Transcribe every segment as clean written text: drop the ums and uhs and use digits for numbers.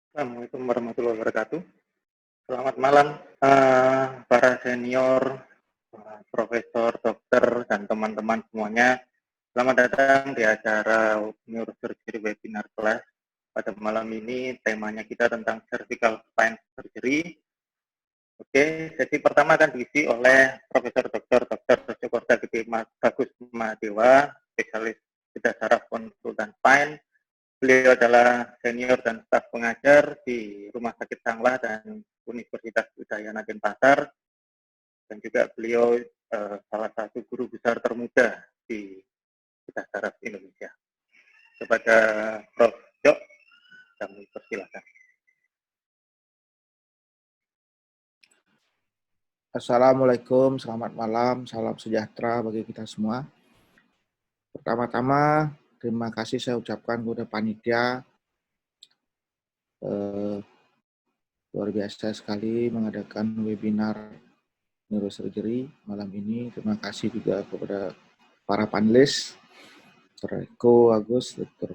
Assalamualaikum warahmatullahi wabarakatuh. Selamat malam, para senior, profesor, dokter, dan teman-teman semuanya. Selamat datang di acara Neurosurgery Webinar Class. Pada malam ini temanya kita tentang cervical spine surgery. Oke, sesi pertama akan diisi oleh Profesor Dr. Jokorda Gede Bagus Madewa, spesialis bedah saraf konsultan spine. Beliau adalah senior dan staf pengajar di Rumah Sakit Sanglah dan Universitas Udayana Denpasar, dan juga beliau salah satu guru besar termuda di bedah saraf Indonesia. Kepada Prof. Jok, kami persilakan. Assalamualaikum, selamat malam, salam sejahtera bagi kita semua. Pertama-tama, terima kasih saya ucapkan kepada panitia. Luar biasa sekali mengadakan webinar neurosurgery malam ini. Terima kasih juga kepada para panelis, Dr. Eko, Agus, Dr.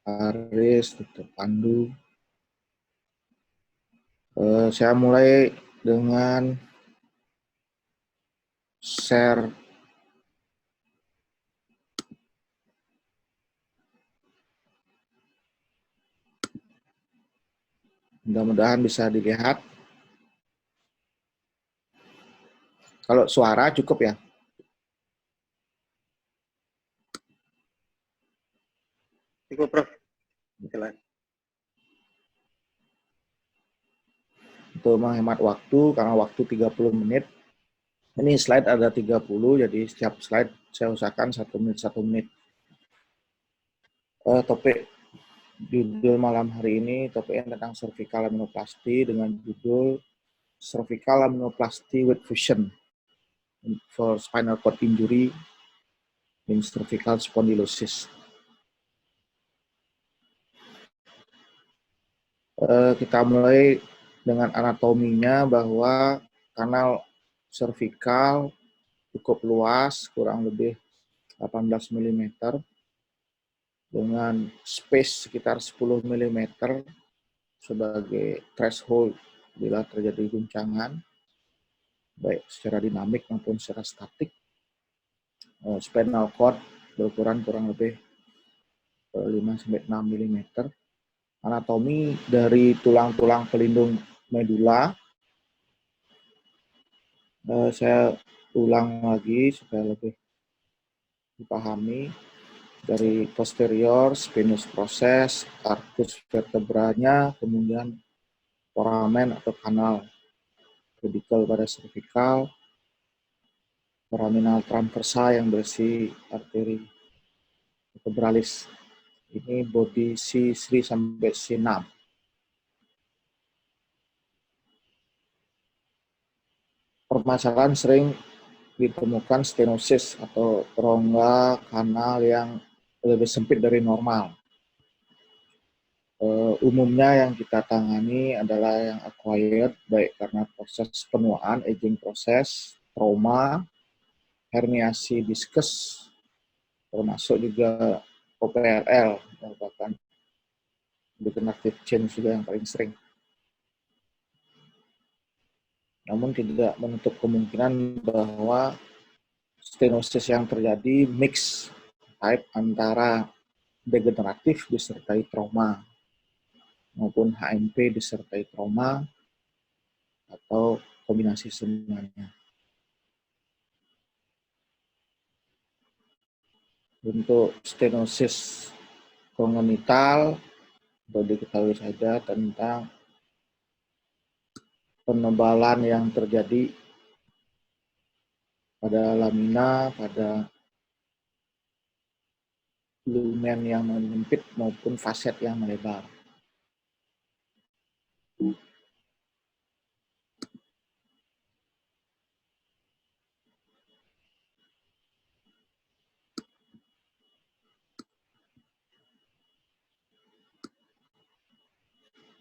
Aris, Dr. Pandu. Saya mulai dengan share mudah-mudahan bisa dilihat. Kalau suara cukup ya? Cukup, Prof. Silakan. Untuk menghemat waktu, karena waktu 30 menit. Ini slide ada 30, jadi setiap slide saya usahakan 1 menit, 1 menit. Topik judul malam hari ini, topiknya tentang cervical laminoplasty dengan judul Cervical Laminoplasty with Fusion for Spinal Cord Injury in Cervical Spondylosis. Kita mulai dengan anatominya, bahwa kanal cervical cukup luas, kurang lebih 18 mm, dengan space sekitar 10 mm sebagai threshold bila terjadi guncangan, baik secara dinamik maupun secara statik. Spinal cord berukuran kurang lebih 5-6 mm. Anatomi dari tulang-tulang pelindung medula, saya ulang lagi supaya lebih dipahami. Dari posterior, spinous process, arcus vertebranya, kemudian foramen atau kanal pedikal pada cervical, foraminal transversa yang berisi arteri vertebralis. Ini body C3 sampai C6. Permasalahan sering ditemukan stenosis atau rongga kanal yang lebih sempit dari normal. Umumnya yang kita tangani adalah yang acquired, baik karena proses penuaan, aging proses, trauma, herniasi diskus, termasuk juga OPRL, merupakan degenerative change juga yang paling sering. Namun tidak menutup kemungkinan bahwa stenosis yang terjadi mix type antara degeneratif disertai trauma maupun HMP disertai trauma atau kombinasi semuanya. Untuk stenosis kongenital, perlu diketahui saja tentang penebalan yang terjadi pada lamina, pada lumen yang menyempit maupun faset yang melebar.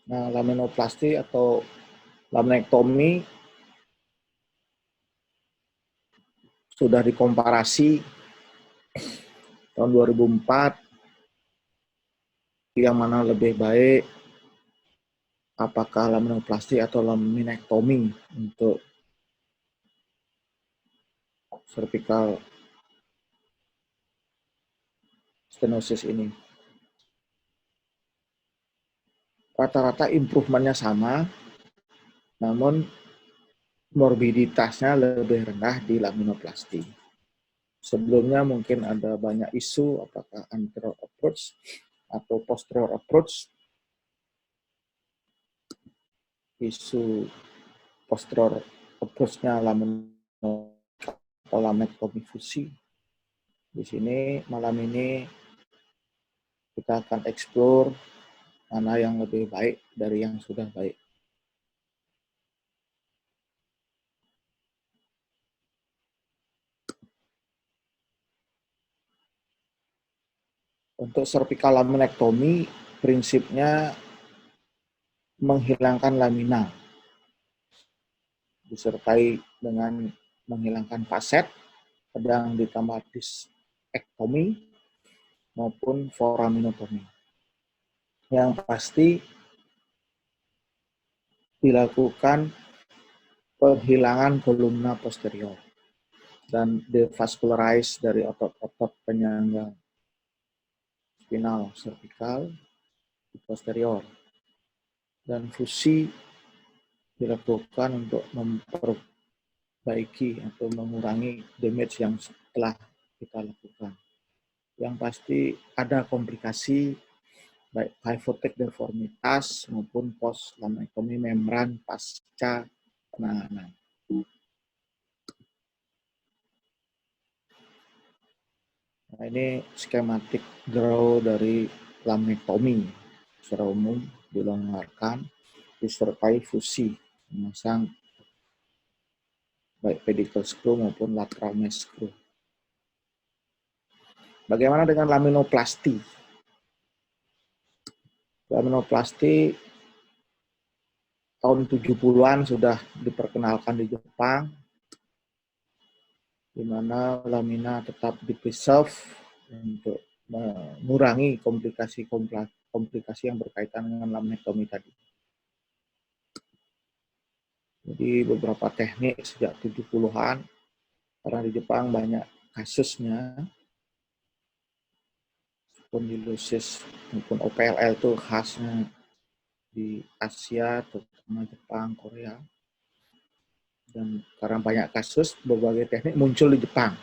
Nah, laminoplasti atau laminektomi sudah dikomparasi tahun 2004, yang mana lebih baik, apakah laminoplasti atau laminektomi untuk cervical stenosis ini. Rata-rata improvementnya sama, namun morbiditasnya lebih rendah di laminoplasti. Sebelumnya mungkin ada banyak isu apakah anterior approach atau posterior approach. Isu posterior approach-nya laminektomi fusi. Di sini malam ini kita akan explore mana yang lebih baik dari yang sudah baik. Untuk cervical laminektomi, prinsipnya menghilangkan lamina, disertai dengan menghilangkan faset, kadang ditambah disektomi maupun foraminotomi. Yang pasti dilakukan penghilangan kolumna posterior dan devascularize dari otot-otot penyangga spinal cervical posterior. Dan fusi dilakukan untuk memperbaiki atau mengurangi damage yang telah kita lakukan. Yang pasti ada komplikasi baik kyphotic deformitas maupun post laminektomi membran pasca penanganan. Nah, ini skematik draw dari laminektomi secara umum dilonggarkan disertai fusi memasang baik pedicle screw maupun lateral mesh screw. Bagaimana dengan laminoplasti? Laminoplasti tahun 70-an sudah diperkenalkan di Jepang, di mana lamina tetap di-preserve untuk mengurangi komplikasi yang berkaitan dengan laminektomi tadi. Jadi beberapa teknik sejak 70-an, karena di Jepang banyak kasusnya, spondylosis maupun OPLL itu khasnya di Asia, terutama Jepang, Korea. Dan karena banyak kasus, berbagai teknik muncul di Jepang.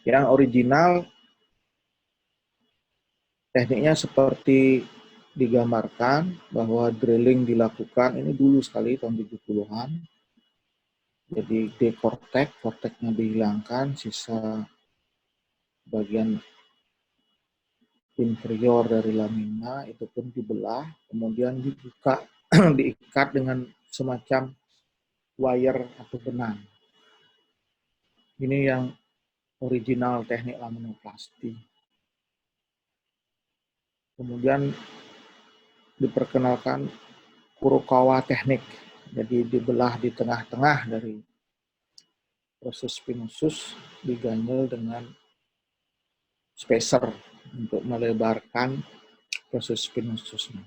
Yang original, tekniknya seperti digambarkan, bahwa drilling dilakukan, ini dulu sekali, tahun 70-an. Jadi dekortek, korteknya dihilangkan, sisa bagian inferior dari lamina itu pun dibelah, kemudian dibuka, diikat dengan semacam wire atau benang. Ini yang original teknik laminoplasti. Kemudian diperkenalkan Kurokawa teknik, jadi dibelah di tengah-tengah dari proses spinosus, diganjel dengan spacer untuk melebarkan proses spinosusnya.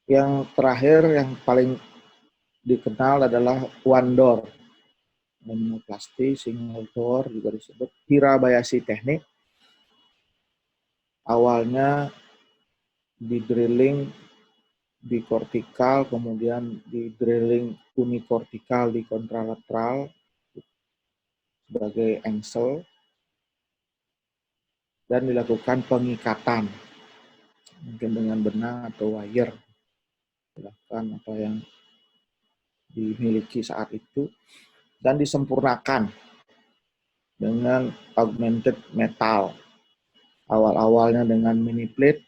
Yang terakhir, yang paling dikenal adalah one door laminoplasti, single door juga disebut Hirabayashi teknik. Awalnya di drilling di kortikal, kemudian di drilling unikortikal di kontralateral sebagai engsel, dan dilakukan pengikatan mungkin dengan benang atau wire, dilakukan apa yang dimiliki saat itu, dan disempurnakan dengan augmented metal, awal-awalnya dengan mini plate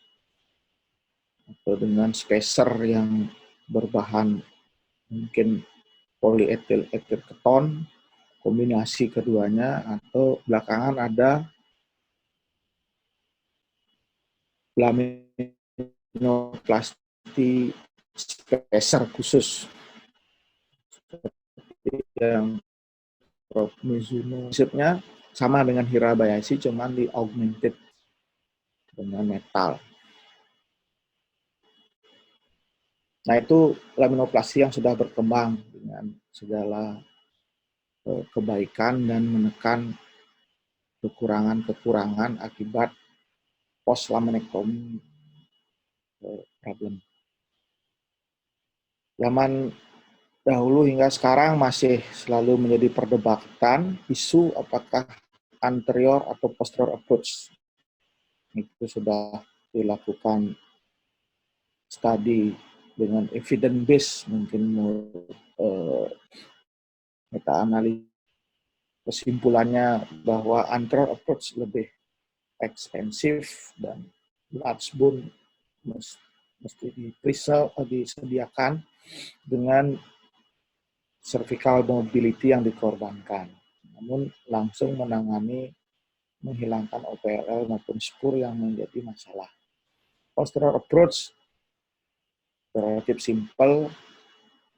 atau dengan spacer yang berbahan mungkin polyetil etil keton, kombinasi keduanya, atau belakangan ada laminoplasti spacer khusus yang Prof. Mizuno. Prinsipnya sama dengan Hirabayashi, cuman di augmented dengan metal. Nah, itu laminoplasti yang sudah berkembang dengan segala kebaikan dan menekan kekurangan-kekurangan akibat post laminectomy problem. Zaman dahulu hingga sekarang masih selalu menjadi perdebatan isu apakah anterior atau posterior approach. Itu sudah dilakukan studi dengan evidence base, mungkin meta analisis. Kesimpulannya bahwa anterior approach lebih ekspensif dan large bone mesti disediakan dengan cervical mobility yang dikorbankan. Namun langsung menangani menghilangkan OPLL maupun spur yang menjadi masalah. Posterior approach relatif simple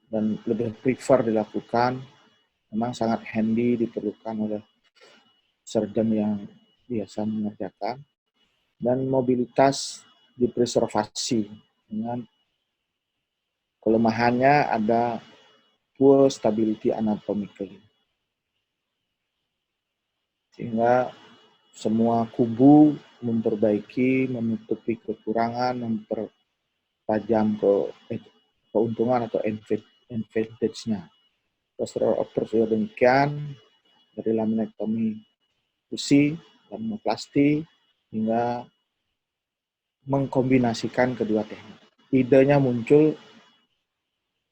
dan lebih prefer dilakukan, memang sangat handy, diperlukan oleh surgeon yang biasa mengerjakan, dan mobilitas dipreservasi dengan kelemahannya ada poor stability anatomically. Sehingga semua kubu memperbaiki, menutupi kekurangan, mempertajam keuntungan atau advantage-nya. Posterior approach juga demikian, dari laminectomy fusi, laminoplasti, hingga mengkombinasikan kedua teknik. Idenya muncul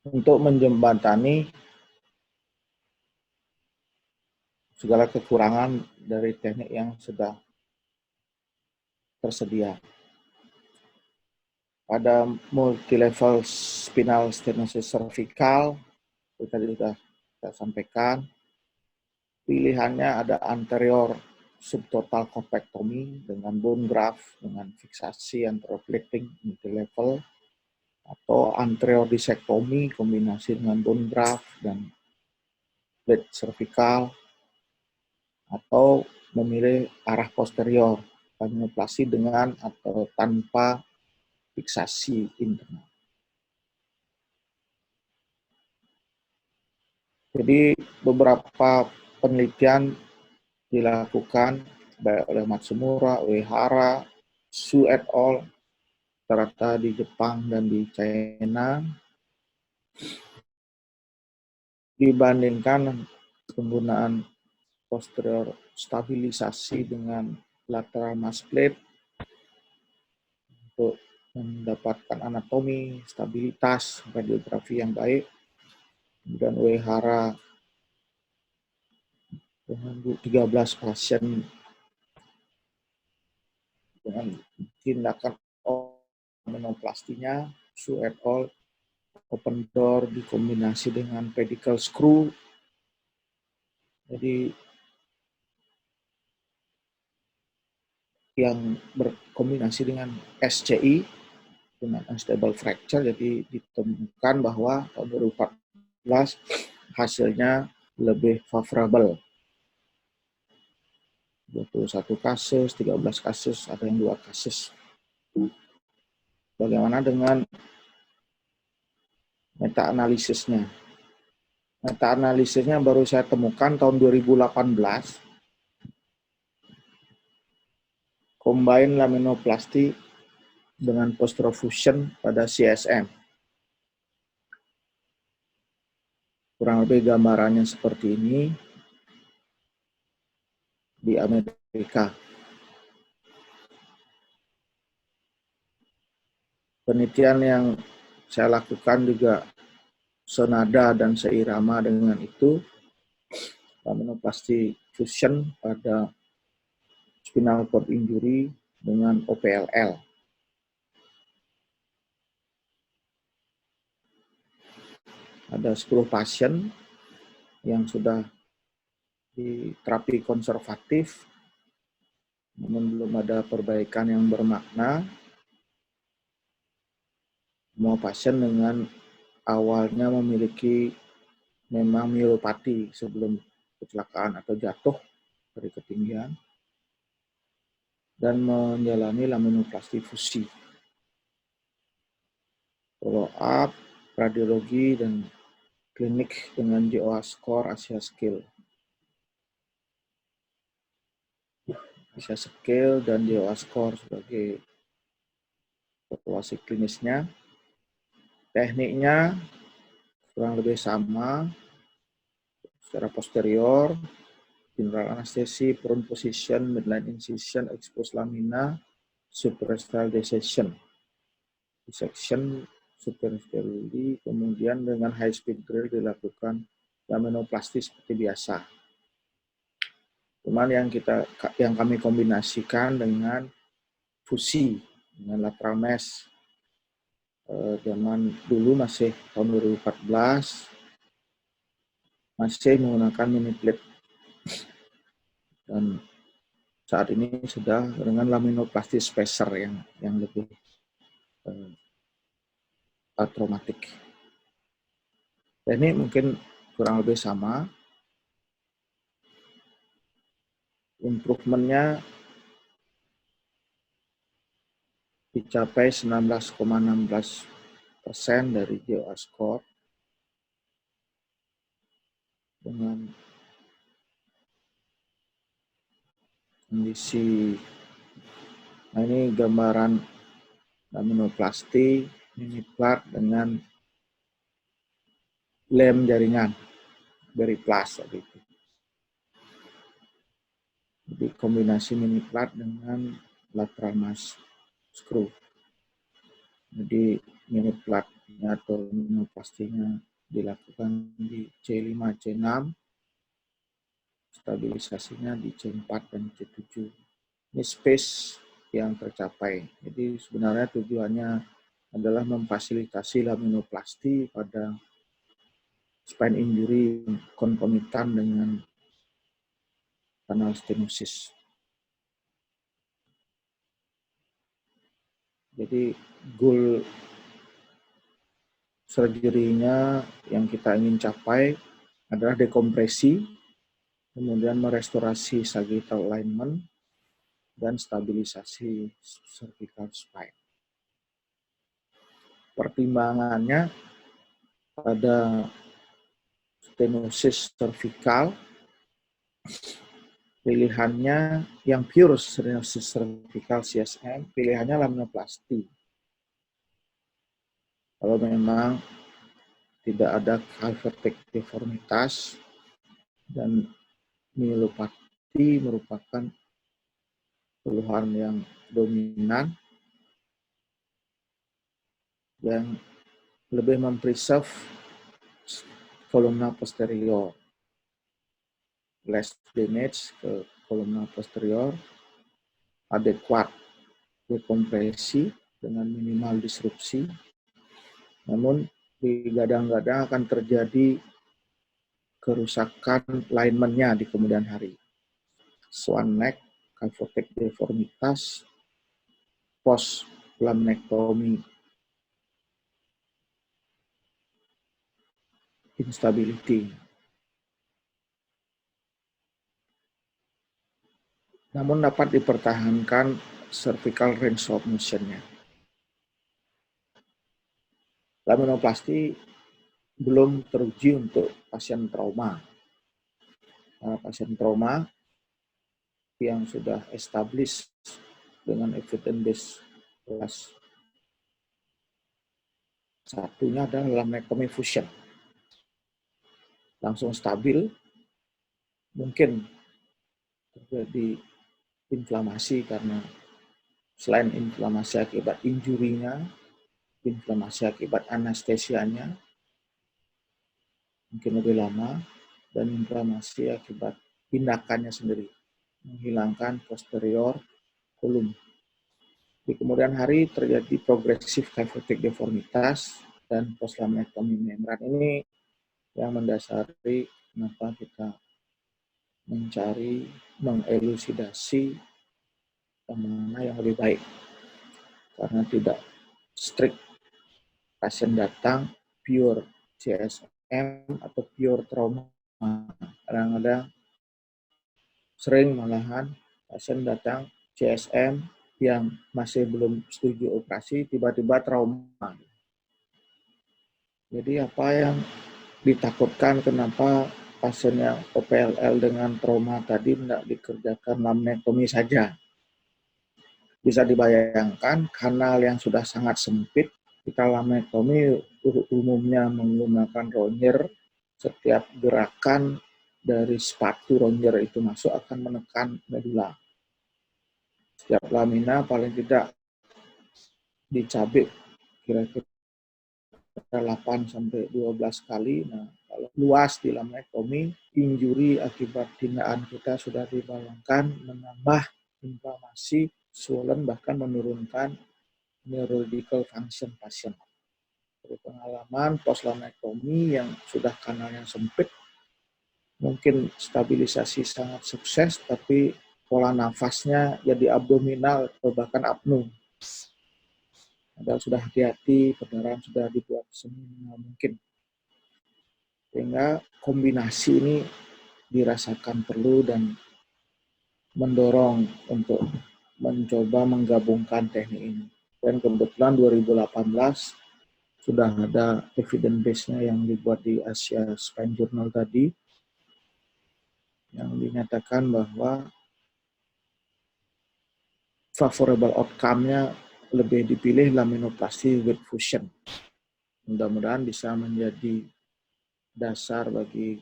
untuk menjembatani segala kekurangan dari teknik yang sudah tersedia. Pada multilevel spinal stenosis cervical, tadi sudah saya sampaikan, pilihannya ada anterior subtotal corpectomy dengan bone graft, dengan fiksasi anteroflecting multilevel, atau anterior disectomy kombinasi dengan bone graft dan plate cervical, atau memilih arah posterior, laminoplasti dengan atau tanpa fiksasi internal. Jadi beberapa penelitian dilakukan baik oleh Matsumura, Uehara, Su et al. Rata di Jepang dan di China, dibandingkan penggunaan posterior stabilisasi dengan lateral mass plate untuk mendapatkan anatomi, stabilitas, radiografi yang baik. Dan Uehara dengan 13 pasien dengan tindakan aminoplastinya, Su et al. Open door dikombinasi dengan pedicle screw. Jadi yang berkombinasi dengan SCI, dengan unstable fracture, jadi ditemukan bahwa tahun 2014 hasilnya lebih favorable. 21 kasus, 13 kasus, ada yang 2 kasus. Bagaimana dengan meta-analisisnya? Meta-analisisnya baru saya temukan tahun 2018. Combine laminoplasti dengan posterior fusion pada CSM. Kurang lebih gambarannya seperti ini di Amerika. Penelitian yang saya lakukan juga senada dan seirama dengan itu, laminoplasti fusion pada spinal cord injury dengan OPLL. Ada 10 pasien yang sudah diterapi konservatif, namun belum ada perbaikan yang bermakna. Semua pasien dengan awalnya memiliki memang myelopati sebelum kecelakaan atau jatuh dari ketinggian, dan menjalani laminoplasti fusi. Follow up, radiologi, dan klinik dengan JOA score Asia Scale. Asia Scale dan JOA score sebagai evaluasi klinisnya. Tekniknya kurang lebih sama, secara posterior, general anesthesia, prone position, midline incision, expose lamina, suprastral dissection, superficially, kemudian dengan high speed drill dilakukan laminoplasti seperti biasa. Cuman yang kami kombinasikan dengan fusi, dengan lateral mesh. Zaman dulu masih tahun 2014 masih menggunakan mini plate, dan saat ini sudah dengan laminoplasti spacer yang lebih traumatik. Ini mungkin kurang lebih sama. Improvementnya dicapai 19,16% dari JOA score dengan kondisi. Nah, ini gambaran laminoplasti mini plat dengan lem jaringan dari plus gitu. Jadi kombinasi mini plat dengan lateral mass screw. Jadi mini platnya atau laminoplastiknya dilakukan di C5, C6, stabilisasinya di C4 dan C7. Ini space yang tercapai. Jadi sebenarnya tujuannya adalah memfasilitasi laminoplasti pada spine injury konkomitan dengan kanal stenosis. Jadi goal surgery-nya yang kita ingin capai adalah dekompresi, kemudian merestorasi sagittal alignment, dan stabilisasi cervical spine. Pertimbangannya pada stenosis cervical, pilihannya yang pure stenosis cervical CSM, pilihannya laminoplasti. Kalau memang tidak ada kyphotic deformitas dan myelopati merupakan keluhan yang dominan yang lebih mempreserve kolumna posterior, less damage ke kolumna posterior, adekuat dekompresi dengan minimal disrupsi, namun digadang-gadang akan terjadi kerusakan alignment-nya di kemudian hari. Swan neck, kyphotic deformitas, post laminectomy, instability. Namun dapat dipertahankan cervical range of motion-nya. Laminoplasti belum teruji untuk pasien trauma. Pasien trauma yang sudah established dengan evidence base kelas satunya adalah laminectomy fusion. Langsung stabil, mungkin terjadi inflamasi karena selain inflamasi akibat injurinya, inflamasi akibat anestesianya mungkin lebih lama, dan inflamasi akibat tindakannya sendiri, menghilangkan posterior kolum. Di kemudian hari terjadi progresif kyphotic deformitas dan postlaminectomy membran. Ini yang mendasari kenapa kita mencari, mengelusidasi yang mana yang lebih baik. Karena tidak strict pasien datang pure CSM atau pure trauma. Kadang-kadang sering malahan pasien datang CSM yang masih belum setuju operasi, tiba-tiba trauma. Jadi apa yang ditakutkan, kenapa pasien yang OPLL dengan trauma tadi tidak dikerjakan laminektomi saja. Bisa dibayangkan kanal yang sudah sangat sempit, kita laminektomi umumnya menggunakan ronjer. Setiap gerakan dari sepatu ronjer itu masuk akan menekan medula. Setiap lamina paling tidak dicabik kira-kira 8-12 kali. Nah, kalau luas di laminektomi, injuri akibat tindakan kita sudah dibayangkan menambah inflamasi, swollen, bahkan menurunkan neurological function pasien. Dari pengalaman post laminektomi yang sudah kanalnya sempit, mungkin stabilisasi sangat sukses, tapi pola nafasnya jadi abdominal atau bahkan apnu. Padahal sudah hati-hati, perdarahan sudah dibuat seminimal mungkin. Sehingga kombinasi ini dirasakan perlu dan mendorong untuk mencoba menggabungkan teknik ini. Dan kebetulan 2018 sudah ada evidence base-nya yang dibuat di Asia Spine Journal tadi, yang dinyatakan bahwa favorable outcome-nya lebih dipilih laminoplasty with fusion. Mudah-mudahan bisa menjadi dasar bagi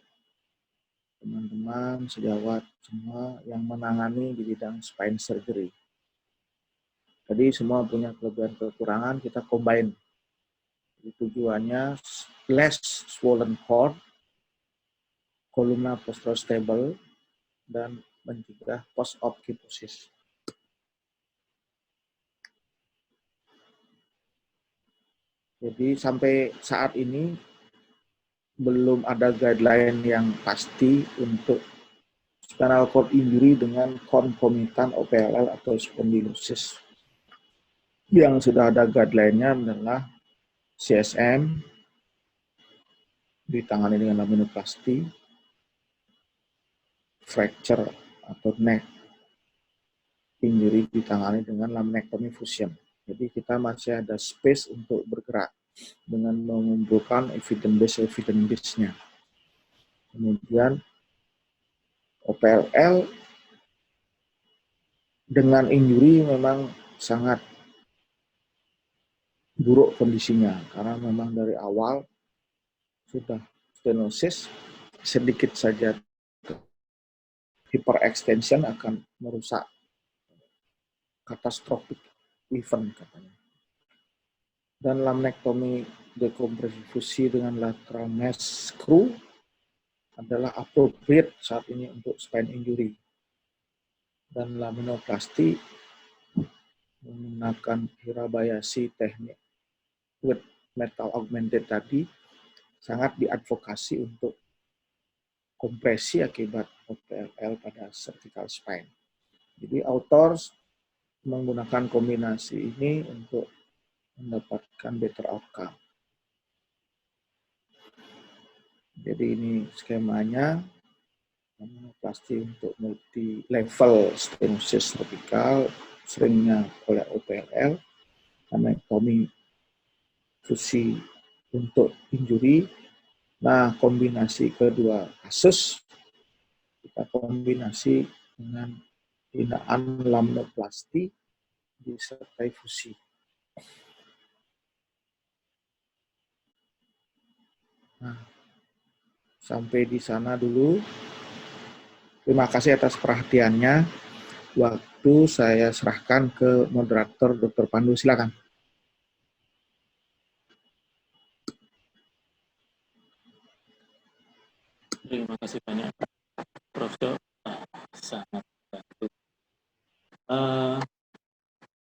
teman-teman sejawat semua yang menangani di bidang spine surgery. Jadi semua punya kelebihan kekurangan, kita combine. Tujuannya less swollen cord, kolumna postural stable, dan mencegah post-op kyphosis. Jadi sampai saat ini belum ada guideline yang pasti untuk spinal cord injury dengan concomitant OPLL atau spondylosis. Yang sudah ada guideline-nya adalah CSM ditangani dengan laminoplasty, fracture atau neck injury ditangani dengan laminectomy fusion. Jadi kita masih ada space untuk bergerak dengan mengumpulkan evidence base-nya. Kemudian OPLL dengan injury memang sangat buruk kondisinya karena memang dari awal sudah stenosis, sedikit saja hyperextension akan merusak, catastrophic event katanya. Dan laminectomy dekompresi fusi dengan lateral mesh screw adalah appropriate saat ini untuk spine injury. Dan laminoplasty menggunakan Hirabayashi teknik with metal augmented tadi sangat diadvokasi untuk kompresi akibat OPLL pada cervical spine. Jadi authors menggunakan kombinasi ini untuk mendapatkan better outcome. Jadi ini skemanya, laminoplasty untuk multi level stenosis cervical, seringnya oleh OPLL, laminectomy fusi untuk injury. Nah, kombinasi kedua kasus kita kombinasi dengan tindakan laminoplasty disertai fusi. Nah, sampai di sana dulu. Terima kasih atas perhatiannya. Waktu saya serahkan ke moderator Dr. Pandu, silakan. Terima kasih banyak, Prof. Jo. Sangat bantu.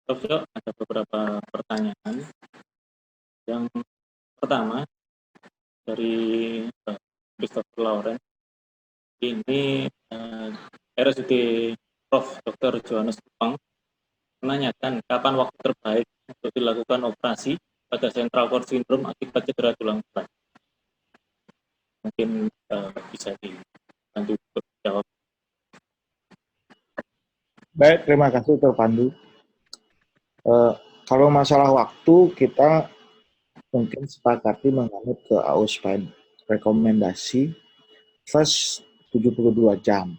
Prof. Jo, ada beberapa pertanyaan. Yang pertama, dari Christopher Lawrence, ini RSUD Prof. Dr. Johannes Kupang menanyakan kapan waktu terbaik untuk dilakukan operasi pada central cord syndrome akibat cedera tulang berat. Mungkin bisa dibantu jawab. Baik, terima kasih Dr. Pandu. Kalau masalah waktu, kita mungkin sepakati menganut ke AUSPAN rekomendasi first 72 jam.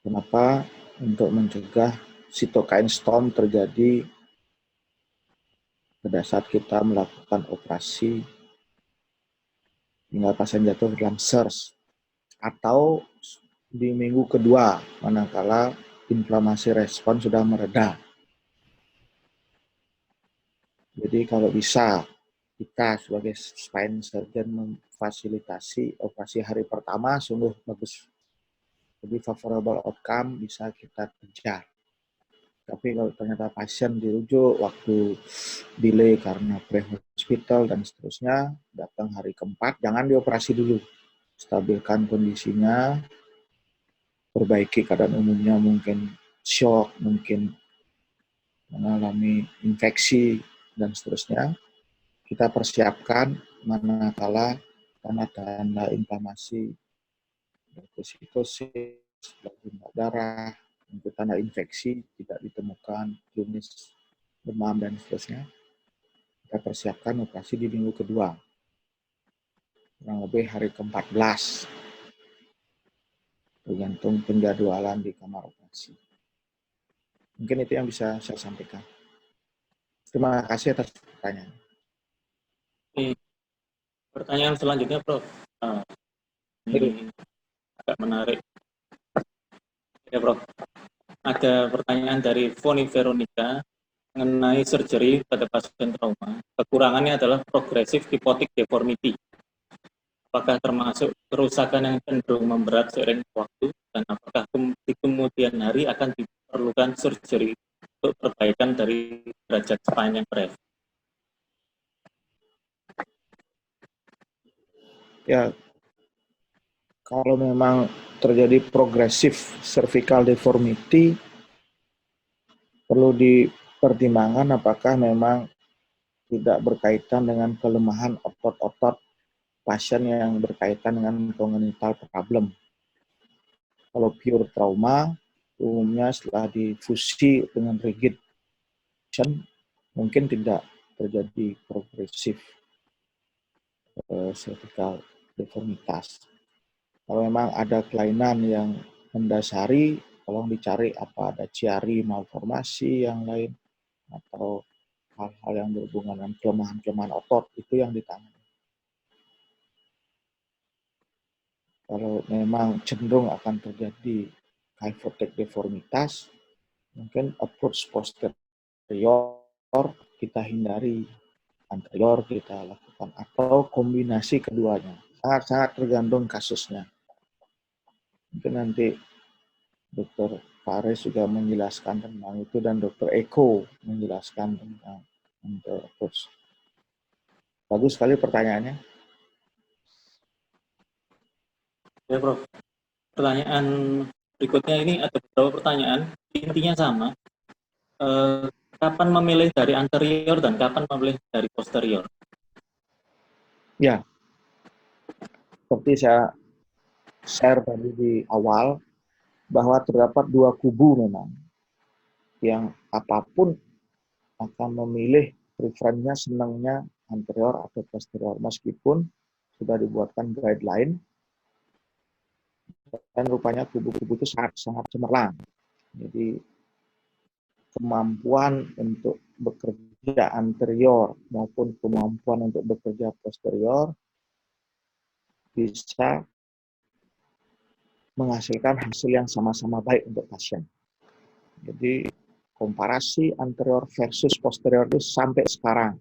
Kenapa? Untuk mencegah cytokine storm terjadi pada saat kita melakukan operasi hingga pasien jatuh dalam surge, atau di minggu kedua manakala inflamasi respon sudah mereda. Jadi kalau bisa kita sebagai spine surgeon memfasilitasi operasi hari pertama sungguh bagus. Jadi favorable outcome bisa kita kejar. Tapi kalau ternyata pasien dirujuk waktu delay karena pre-hospital dan seterusnya, datang hari keempat, jangan dioperasi dulu. Stabilkan kondisinya, perbaiki keadaan umumnya, mungkin shock, mungkin mengalami infeksi, dan seterusnya. Kita persiapkan manakala tanda-tanda inflamasi, vesikosis, darah, untuk tanda infeksi tidak ditemukan, klinis demam dan seterusnya. Kita persiapkan operasi di minggu kedua, kurang lebih hari ke-14, tergantung penjadwalan di kamar operasi. Mungkin itu yang bisa saya sampaikan. Terima kasih atas pertanyaan. Pertanyaan selanjutnya, Prof. Ini agak menarik. Ya, Prof. Ada pertanyaan dari Foni Veronica mengenai surgery pada pasien trauma. Kekurangannya adalah progressive kyphotic deformity. Apakah termasuk kerusakan yang cenderung memberat seiring waktu, dan apakah di kemudian hari akan diperlukan surgery untuk perbaikan dari derajat spine yang berat? Ya, kalau memang terjadi progressive cervical deformity, perlu dipertimbangkan apakah memang tidak berkaitan dengan kelemahan otot-otot pasien yang berkaitan dengan congenital problem. Kalau pure trauma, umumnya setelah difusi dengan rigid function, mungkin tidak terjadi progresif cervical deformitas. Kalau memang ada kelainan yang mendasari, tolong dicari apa ada ciari malformasi yang lain atau hal-hal yang berhubungan dengan kelemahan-kelemahan otot, itu yang ditangani. Kalau memang cenderung akan terjadi kyphotic deformitas, mungkin approach posterior kita hindari, anterior kita lakukan, atau kombinasi keduanya. Sangat-sangat tergantung kasusnya. Mungkin nanti Dr. Faris juga menjelaskan tentang itu, dan Dr. Eko menjelaskan tentang approach. Bagus sekali pertanyaannya. Ya, Prof. Pertanyaan berikutnya ini ada beberapa pertanyaan, intinya sama. Kapan memilih dari anterior dan kapan memilih dari posterior? Ya, seperti saya share tadi di awal, bahwa terdapat dua kubu memang, yang apapun akan memilih preferensinya, senangnya anterior atau posterior, meskipun sudah dibuatkan guideline, dan rupanya kubu-kubu itu sangat cemerlang. Jadi kemampuan untuk bekerja anterior maupun kemampuan untuk bekerja posterior bisa menghasilkan hasil yang sama-sama baik untuk pasien. Jadi komparasi anterior versus posterior itu sampai sekarang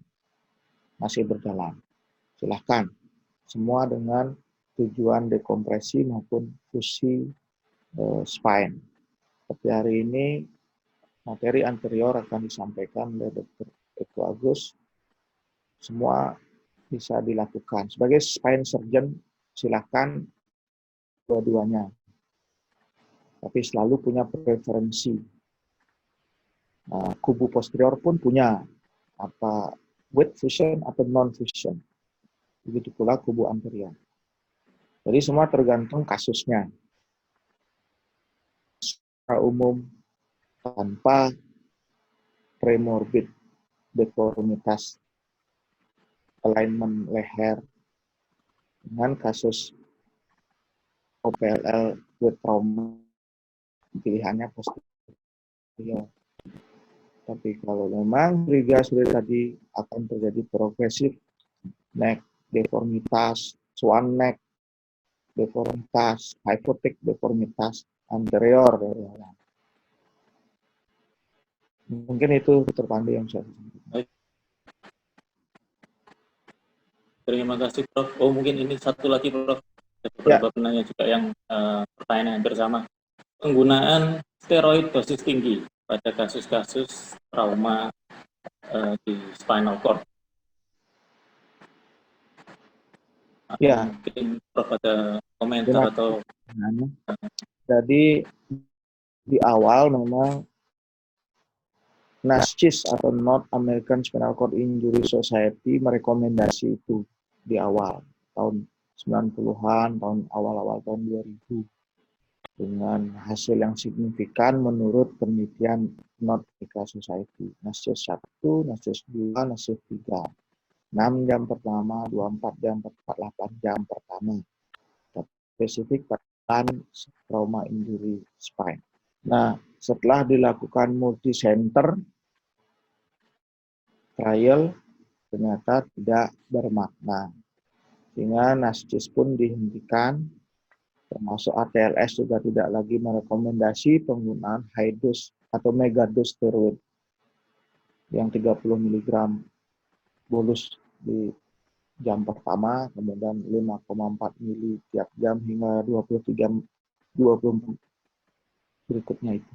masih berjalan. Silahkan, semua dengan tujuan dekompresi maupun fusi spine. Seperti hari ini, materi anterior akan disampaikan oleh Dr. Eko Agus. Semua bisa dilakukan. Sebagai spine surgeon, silahkan dua-duanya. Tapi selalu punya preferensi. Kubu posterior pun punya apa with fusion atau non fusion. Begitu pula kubu anterior. Jadi semua tergantung kasusnya. umum tanpa premorbid deformitas alignment leher dengan kasus OPLL with trauma pilihannya posterior. Tapi kalau memang trigliserid tadi akan terjadi progresif neck deformitas, swan neck deformitas, hypotic deformitas anterior. Mungkin itu Dr. Pandi yang saya sampaikan. Terima kasih Prof. Oh mungkin ini satu lagi Prof. Ada beberapa penanya juga yang pertanyaan bersama. Penggunaan steroid dosis tinggi pada kasus-kasus trauma di spinal cord. Ya. Mungkin Prof ada komentar atau jadi di awal memang NASCIS atau North American Spinal Cord Injury Society merekomendasi itu di awal tahun 90-an, tahun awal-awal tahun 2000 dengan hasil yang signifikan menurut penelitian North American Society. NASCIS 1, NASCIS 2, NASCIS 3. 6 jam pertama, 24 jam, 48 jam pertama. Spesifik pada trauma injury spine. Nah, setelah dilakukan multi-center trial, ternyata tidak bermakna. Sehingga NASCIS pun dihentikan, termasuk ATLS juga tidak lagi merekomendasi penggunaan high dose atau mega dose steroid yang 30 mg bolus di jam pertama, kemudian 5,4 mili tiap jam hingga 23 berikutnya itu.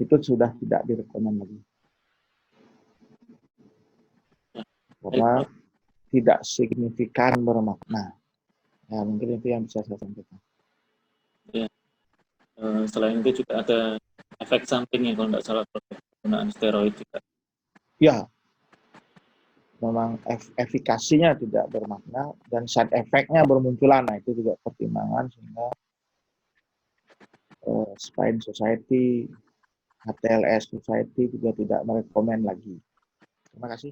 Itu sudah tidak direkomend lagi. Karena tidak signifikan bermakna. Ya, mungkin itu yang bisa saya sampaikan. Ya. Selain itu juga ada efek sampingnya kalau tidak salah penggunaan steroid juga. Ya, memang efikasinya tidak bermakna dan side effect-nya bermunculan. Nah, itu juga pertimbangan sehingga Spine Society, HTLS Society juga tidak merekomend lagi. Terima kasih.